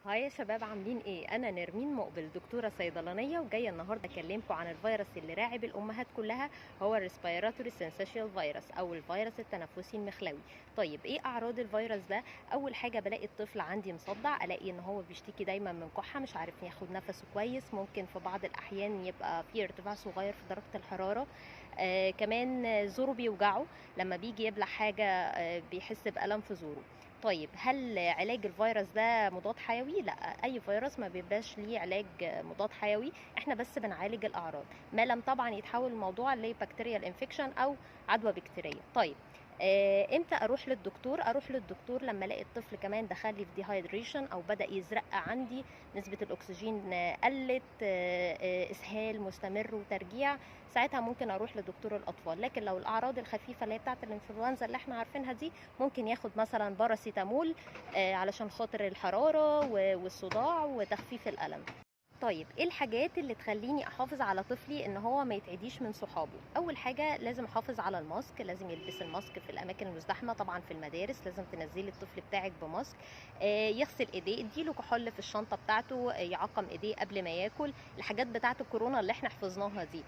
هاي يا شباب، عاملين ايه؟ انا نرمين مقبل، دكتوره صيدلانيه، وجايه النهارده اكلمكم عن الفيروس اللي راعب الامهات كلها. هو الريسبيراتوري سينسيشيال فيروس او الفيروس التنفسي المخلوي. طيب ايه اعراض الفيروس ده؟ اول حاجه بلاقي الطفل عندي مصدع، الاقي ان هو بيشتكي دايما من كحه، مش عارف ياخد نفسه كويس، ممكن في بعض الاحيان يبقى في ارتفاع صغير في درجه الحراره. كمان زوره بيوجعه، لما بيجي يبلع حاجه بيحس بالم في زوره. طيب هل علاج الفيروس ده مضاد حيوي؟ لا، اي فيروس ما بيبقاش ليه علاج مضاد حيوي، احنا بس بنعالج الاعراض، ما لم طبعا يتحول الموضوع لبكتيريال انفكشن او عدوى بكتيريه. طيب امتى اروح للدكتور؟ اروح للدكتور لما الاقي الطفل كمان دخل لي في ديهايدريشن او بدا يزرق عندي، نسبه الاكسجين قلت، اسهال مستمر وترجيع. ساعتها ممكن اروح لدكتور الاطفال. لكن لو الاعراض الخفيفه اللي هي بتاعه الانفلونزا اللي احنا عارفينها دي، ممكن ياخد مثلا باراسيتامول علشان خاطر الحراره والصداع وتخفيف الالم. طيب ايه الحاجات اللي تخليني احافظ على طفلي ان هو ما يتعديش من صحابه؟ اول حاجه لازم احافظ على الماسك، لازم يلبس الماسك في الاماكن المزدحمه، طبعا في المدارس لازم تنزلي الطفل بتاعك بماسك. يغسل ايديه، اديله كحول في الشنطه بتاعته، يعقم ايديه قبل ما ياكل، الحاجات بتاعه الكورونا اللي احنا حفظناها دي.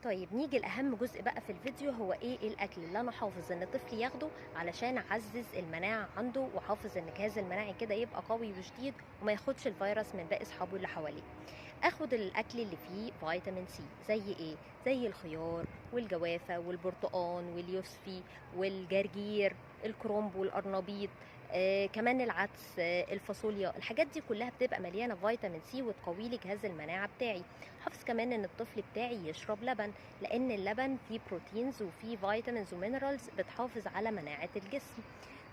طيب نيجي لأهم جزء بقى في الفيديو، هو ايه الأكل اللي أنا حافظ إن طفلي ياخده علشان أعزز المناعة عنده، وحافظ إن الجهاز المناعي كده يبقى قوي وشديد وما ياخدش الفيروس من باقي أصحابه اللي حواليه. اخد الاكل اللي فيه فيتامين سي، زي ايه؟ زي الخيار والجوافه والبرتقان واليوسفي والجرجير، الكرنب والقرنبيط، كمان العدس، الفاصوليا، الحاجات دي كلها بتبقى مليانه فيتامين سي وتقوي لي جهاز المناعه بتاعي. حافظ كمان ان الطفل بتاعي يشرب لبن، لان اللبن فيه بروتينز وفيه فيتامينز ومينرالز بتحافظ على مناعه الجسم.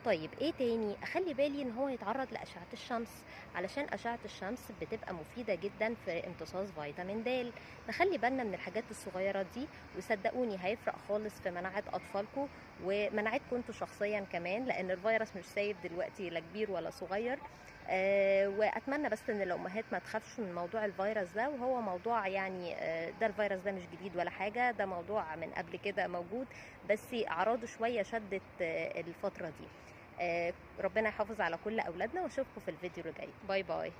طيب ايه تاني؟ اخلي بالي ان هو يتعرض لاشعه الشمس، علشان اشعه الشمس بتبقى مفيده جدا في امتصاص فيتامين د. نخلي بالنا من الحاجات الصغيره دي، وصدقوني هيفرق خالص في مناعه اطفالكم ومناعتكم انتوا شخصيا كمان، لان الفيروس مش سايب دلوقتي لا كبير ولا صغير. واتمنى بس ان الامهات ما تخافش من موضوع الفيروس ده، وهو موضوع يعني ده الفيروس ده مش جديد ولا حاجه، ده موضوع من قبل كده موجود، بس اعراضه شويه شدت الفتره دي. ربنا يحافظ على كل اولادنا، واشوفكم في الفيديو اللي جاي. باي باي.